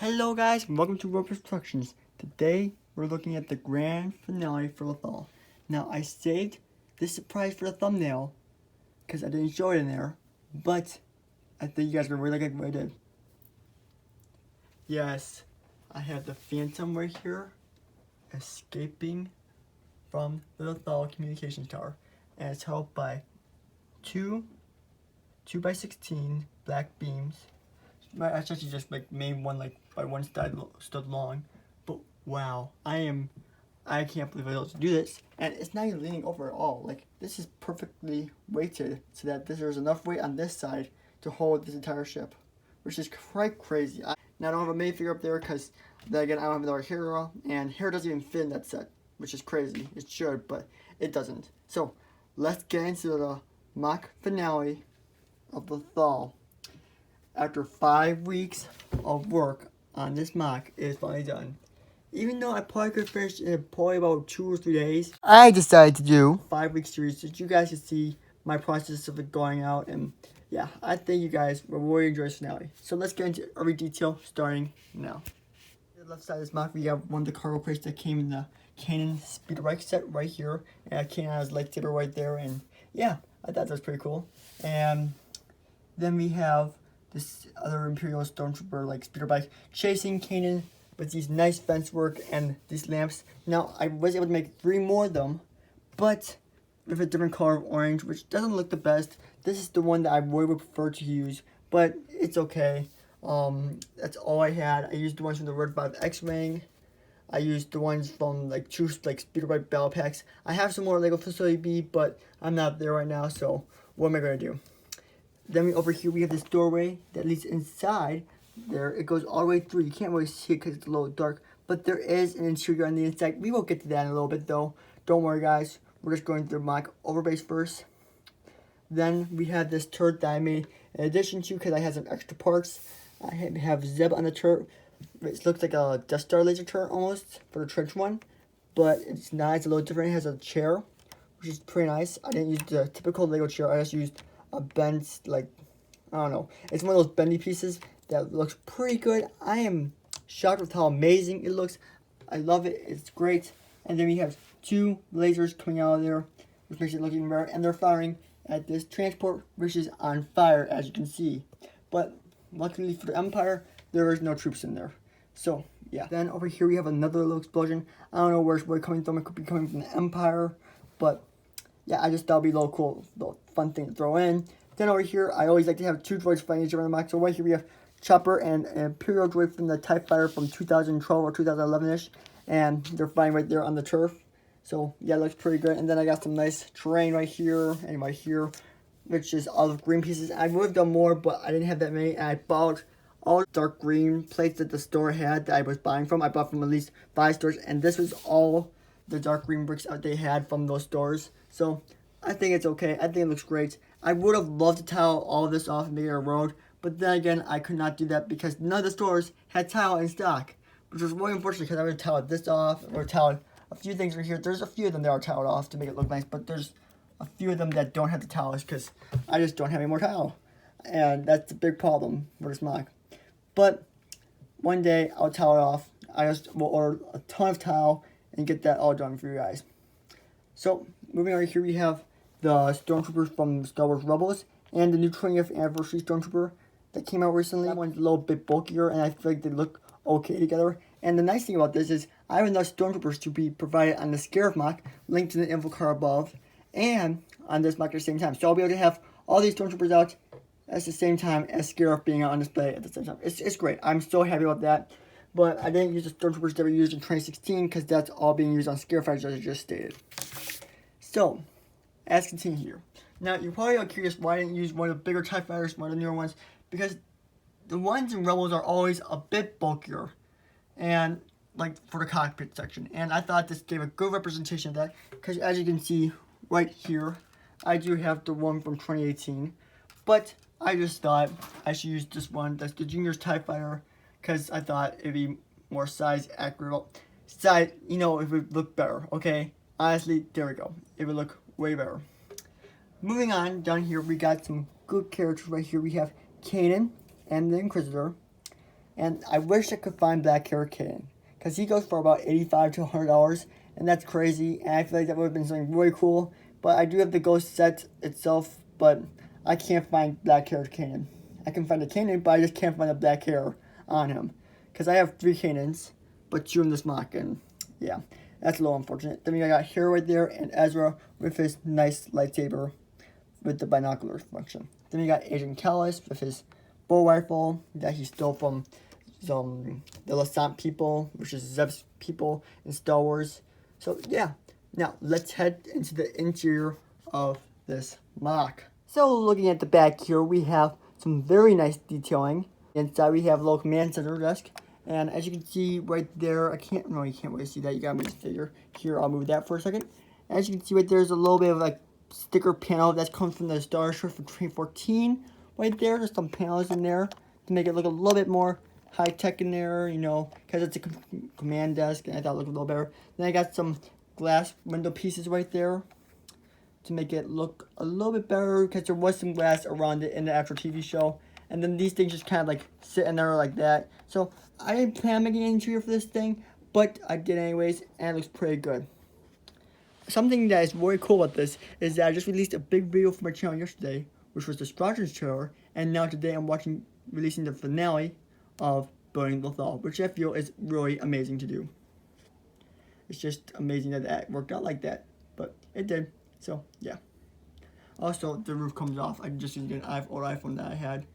Hello guys, and welcome to Rope Instructions. Today we're looking at the grand finale for Lothal. Now I saved this surprise for the thumbnail because I didn't show it in there, but I think you guys are really like what I did. Yes, I have the Phantom right here escaping from the Lothal communications tower, and it's held by two 2x16 black beams. I actually just made one by one stud long, but wow, I can't believe I was able to do this, and it's not even leaning over at all. Like, this is perfectly weighted so that there's enough weight on this side to hold this entire ship, which is quite crazy. Now I don't have a minifigure up there because then again I don't have another hero, and hair doesn't even fit in that set, which is crazy. It should, but it doesn't. So let's get into the mock finale of Lothal. After 5 weeks of work on this mock, it is finally done. Even though I probably could finish in probably about 2 or 3 days, I decided to do 5-week series so that you guys can see my process of it going out. And yeah, I think you guys will really enjoy this finale. So let's get into every detail starting now. On the left side of this mock, we have one of the cargo crates that came in the Cannon speeder bike set right here. And Cannon has lightsaber right there, and yeah, I thought that was pretty cool. And then we have this other Imperial Stormtrooper speeder bike chasing Kanan with these nice fence work and these lamps. Now I was able to make 3 more of them, but with a different color of orange, which doesn't look the best. This is the one that I really would prefer to use, but it's okay. That's all I had. I used the ones from the Red 5 X-Wing. I used the ones from two speeder bike battle packs. I have some more Lego Facility B, but I'm not there right now, so what am I gonna do? Then over here we have this doorway that leads inside there. It goes all the way through. You can't really see it because it's a little dark, but there is an interior on the inside. We will get to that in a little bit though. Don't worry guys. We're just going through my overbase first. Then we have this turret that I made in addition to because I had some extra parts. I have Zeb on the turret. It looks like a Death Star laser turret almost for the trench one, but it's not. It's a little different. It has a chair, which is pretty nice. I didn't use the typical Lego chair. I just used a bent, I don't know. It's one of those bendy pieces that looks pretty good. I am shocked with how amazing it looks. I love it. It's great. And then we have 2 lasers coming out of there, which makes it look even better. And they're firing at this transport, which is on fire, as you can see. But luckily for the Empire, there is no troops in there. So, yeah. Then over here we have another little explosion. I don't know where it's coming from. It could be coming from the Empire, but yeah, I just thought it'd be a little cool, little fun thing to throw in. Then over here, I always like to have 2 droids fighting each other in the mock. So right here we have Chopper and an Imperial droid from the TIE Fighter from 2012 or 2011-ish. And they're fighting right there on the turf. So yeah, it looks pretty good. And then I got some nice terrain right here and right here, which is olive green pieces. I would have done more, but I didn't have that many. And I bought all the dark green plates that the store had that I was buying from. I bought from at least 5 stores. And this was all the dark green bricks that they had from those stores. So I think it's okay. I think it looks great. I would have loved to tile all of this off and make it a road, but then again, I could not do that because none of the stores had tile in stock, which was really unfortunate because I would have tiled this off or tiled a few things right here. There's a few of them that are tiled off to make it look nice, but there's a few of them that don't have the tiles because I just don't have any more tile, and that's a big problem for this mock. But one day I'll tile it off. I just will order a ton of tile and get that all done for you guys. So, moving on here, we have the Stormtroopers from Star Wars Rebels and the new 20th Anniversary Stormtrooper that came out recently. That one's a little bit bulkier, and I feel like they look okay together. And the nice thing about this is I have enough Stormtroopers to be provided on the Scarif mock, linked in the info card above, and on this mock at the same time. So I'll be able to have all these Stormtroopers out at the same time as Scarif being out on display at the same time. It's great. I'm so happy about that. But I didn't use the Stormtroopers that were used in 2016 because that's all being used on Scarif, as I just stated. So, let's continue here. Now, you're probably curious why I didn't use one of the bigger TIE Fighters, one of the newer ones, because the ones in Rebels are always a bit bulkier, and for the cockpit section. And I thought this gave a good representation of that, because as you can see right here, I do have the one from 2018, but I just thought I should use this one. That's the Junior's TIE Fighter, because I thought it'd be more size accurate. Well, size, it would look better, okay? Honestly, there we go. It would look way better. Moving on, down here we got some good characters right here. We have Kanan and the Inquisitor. And I wish I could find Black Hair Kitten, because he goes for about $85 to $100, and that's crazy, and I feel like that would have been something really cool. But I do have the ghost set itself, but I can't find Black Hair Kitten. I can find a cannon, but I just can't find the black hair on him. Because I have 3 cannons, but 2 in this mock, and yeah, that's a little unfortunate. Then we got Hero right there, and Ezra with his nice lightsaber with the binocular function. Then we got Agent Callus with his bow rifle that he stole from the Lothal people, which is Zeb's people in Star Wars. So yeah, now let's head into the interior of this mock. So looking at the back here, we have some very nice detailing. Inside we have a little command center desk, and as you can see right there, you can't really see that. You gotta move this figure. Here, I'll move that for a second. As you can see right there's a little bit of like sticker panel that comes from the Star Shirt from 2014. Right there, there's some panels in there to make it look a little bit more high tech in there, you know, because it's a command desk, and I thought it looked a little better. Then I got some glass window pieces right there to make it look a little bit better, because there was some glass around it in the actual TV show. And then these things just kind of like sit in there like that. So I didn't plan on making an interior for this thing, but I did anyways, and it looks pretty good. Something that is very cool about this is that I just released a big video for my channel yesterday, which was the Squadrons trailer, and now today I'm releasing the finale of Building Lothal, which I feel is really amazing to do. It's just amazing that that worked out like that, but it did. So yeah. Also, the roof comes off. I just used an old iPhone that I had.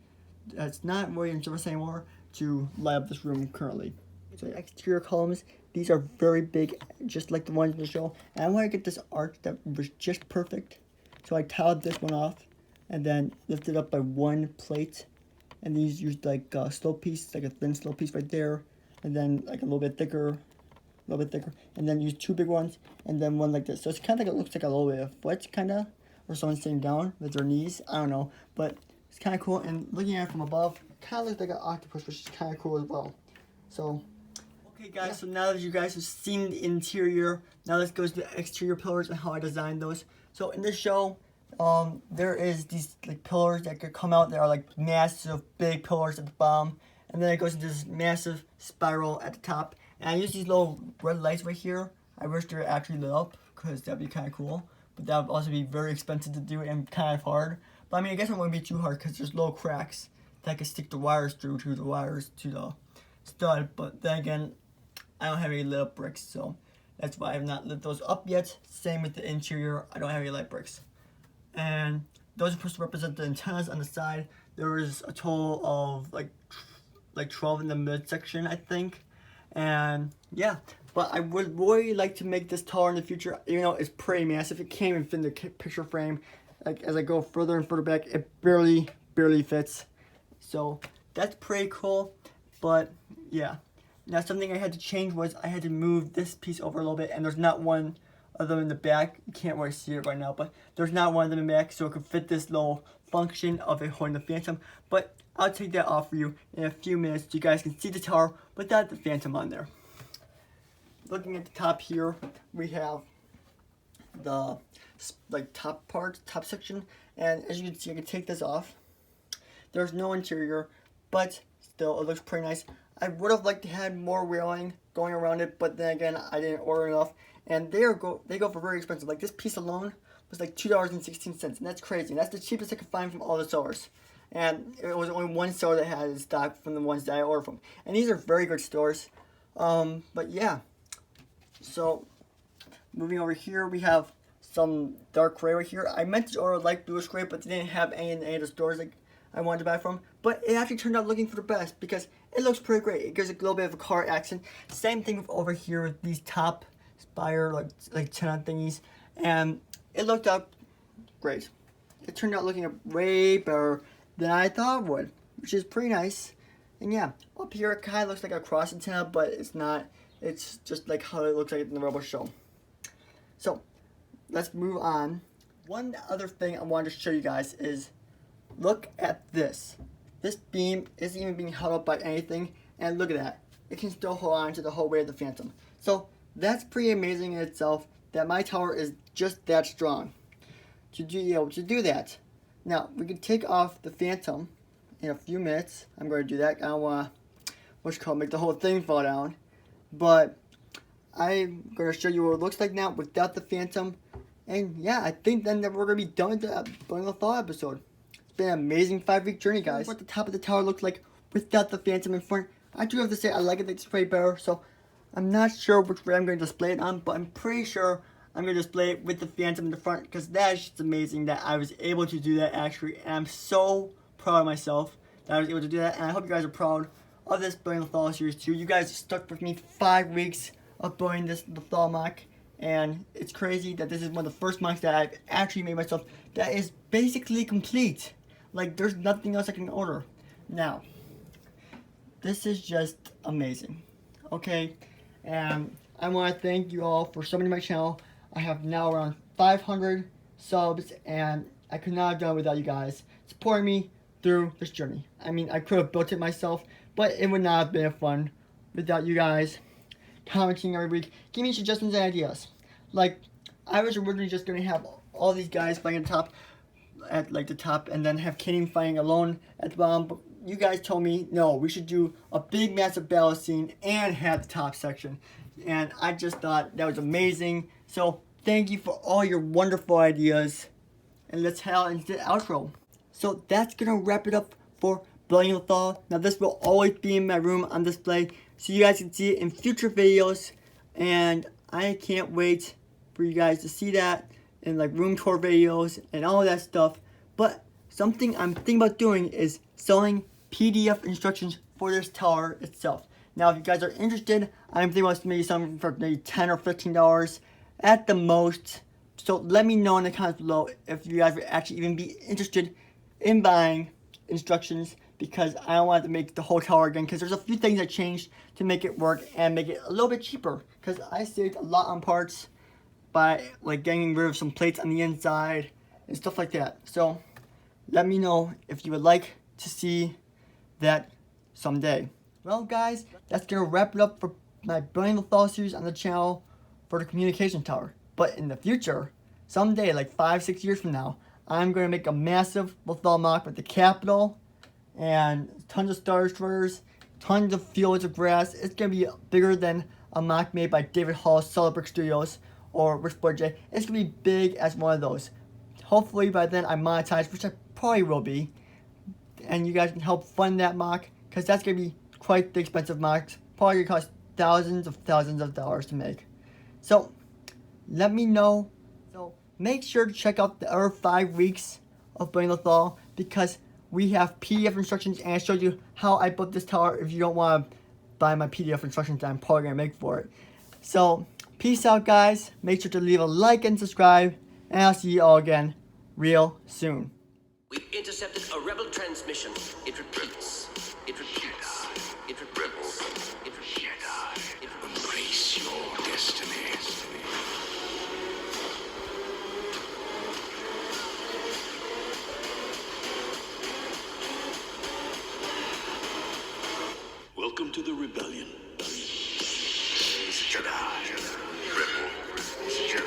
That's not really in service anymore to light up this room currently. So exterior columns, these are very big, just like the ones in the show. And I want to get this arch that was just perfect. So I tiled this one off and then lifted up by 1 plate. And these used like a slope piece, like a thin slope piece right there. And then like a little bit thicker. And then use 2 big ones and then one like this. So it's kind of like, it looks like a little bit of foot, kind of. Or someone sitting down with their knees. I don't know. But it's kind of cool. And looking at it from above, it kind of looks like an octopus, which is kind of cool as well. So, okay guys, yeah. So now that you guys have seen the interior, now let's go to the exterior pillars and how I designed those. So in this show, there is these like pillars that could come out. There are like massive, big pillars at the bottom. And then it goes into this massive spiral at the top. And I use these little red lights right here. I wish they were actually lit up, because that'd be kind of cool. But that would also be very expensive to do and kind of hard. But I mean, I guess it wouldn't be too hard, because there's little cracks that I could stick the wires through to the stud. But then again, I don't have any lit up bricks, so that's why I have not lit those up yet. Same with the interior, I don't have any light bricks. And those are supposed to represent the antennas on the side. There is a total of like 12 in the midsection, I think. And yeah, but I would really like to make this taller in the future. You know, it's pretty massive. It can't even fit in the picture frame. Like as I go further and further back, it barely fits. So that's pretty cool. But yeah, now something I had to change was I had to move this piece over a little bit, and there's not one of them in the back. You can't really see it right now, but there's not one of them in the back, so it could fit this little function of it holding the Phantom. But I'll take that off for you in a few minutes so you guys can see the tower without the Phantom on there. Looking at the top here, we have the top section, and as you can see, I can take this off. There's no interior, but still, it looks pretty nice. I would have liked to have more railing going around it, but then again, I didn't order enough, and they go for very expensive. Like this piece alone was like $2.16, and that's crazy. And that's the cheapest I could find from all the stores. And it was only one store that had it stock from the ones that I ordered from. And these are very good stores. But yeah. So, moving over here, we have some dark gray right here. I meant to order light bluish gray, but they didn't have any in any of the stores that I wanted to buy from. But it actually turned out looking for the best, because it looks pretty great. It gives a little bit of a car accent. Same thing with over here with these top spire, like tenon thingies. And it looked up great. It turned out looking way better than I thought it would, which is pretty nice. And yeah, up here it kind of looks like a cross antenna, but it's not. It's just like how it looks like in the Rebel show. So, let's move on. One other thing I wanted to show you guys is, look at this. This beam isn't even being held up by anything, and look at that. It can still hold on to the whole weight of the Phantom. So, that's pretty amazing in itself, that my tower is just that strong to be able to do that. Now, we can take off the Phantom in a few minutes. I'm going to do that. I don't want to make the whole thing fall down. But I'm gonna show you what it looks like now without the Phantom. And yeah, I think then that we're gonna be done with the Lothal episode. It's been an amazing 5-week journey, guys. What the top of the tower looks like without the Phantom in front. I do have to say I like it display better, so I'm not sure which way I'm gonna display it on, but I'm pretty sure I'm gonna display it with the Phantom in the front because that is just amazing that I was able to do that actually, and I'm so proud of myself that I was able to do that, and I hope you guys are proud of this building Lothal series too. You guys stuck with me 5 weeks of building this Lothal mock, and it's crazy that this is one of the first mocks that I've actually made myself that is basically complete. Like, there's nothing else I can order. Now, this is just amazing. Okay, and I want to thank you all for subbing to my channel. I have now around 500 subs, and I could not have done it without you guys supporting me through this journey. I mean, I could have built it myself, but it would not have been fun without you guys commenting every week, giving me suggestions and ideas. Like, I was originally just going to have all these guys fighting at the top, and then have Kenny fighting alone at the bottom, but you guys told me, no, we should do a big massive battle scene and have the top section. And I just thought that was amazing. So thank you for all your wonderful ideas. And let's head out into the outro. So that's going to wrap it up for Building Lothal. Now this will always be in my room on display, so you guys can see it in future videos. And I can't wait for you guys to see that in like room tour videos and all that stuff. But something I'm thinking about doing is selling PDF instructions for this tower itself. Now, if you guys are interested, I'm thinking about maybe something for maybe $10 or $15 at the most. So let me know in the comments below if you guys would actually even be interested in buying instructions, because I don't want to make the whole tower again, because there's a few things that changed to make it work and make it a little bit cheaper, because I saved a lot on parts by like getting rid of some plates on the inside and stuff like that. So let me know if you would like to see that someday. Well guys, that's gonna wrap it up for my Building Lothal series on the channel for the communication tower. But in the future, someday, like 5-6 years from now, I'm gonna make a massive Lothal mock with the Capitol and tons of Star Destroyers, tons of fields of grass. It's gonna be bigger than a mock made by David Hall's Solid Brick Studios or Rich Boy J. It's gonna be big as one of those. Hopefully by then I'm monetized, which I probably will be, and you guys can help fund that mock, because that's gonna be quite the expensive mock. Probably gonna cost thousands of dollars to make. So let me know. So make sure to check out the other 5 weeks of Building Lothal, because we have PDF instructions, and I showed you how I built this tower if you don't want to buy my PDF instructions that I'm probably gonna make for it. So peace out guys, make sure to leave a like and subscribe, and I'll see you all again real soon. We've intercepted a rebel transmission. It repeats. It repeats. It repeats. It repeats. It repeats. Embrace your destiny. Welcome to the rebellion. Jedi. Rebel. Jedi.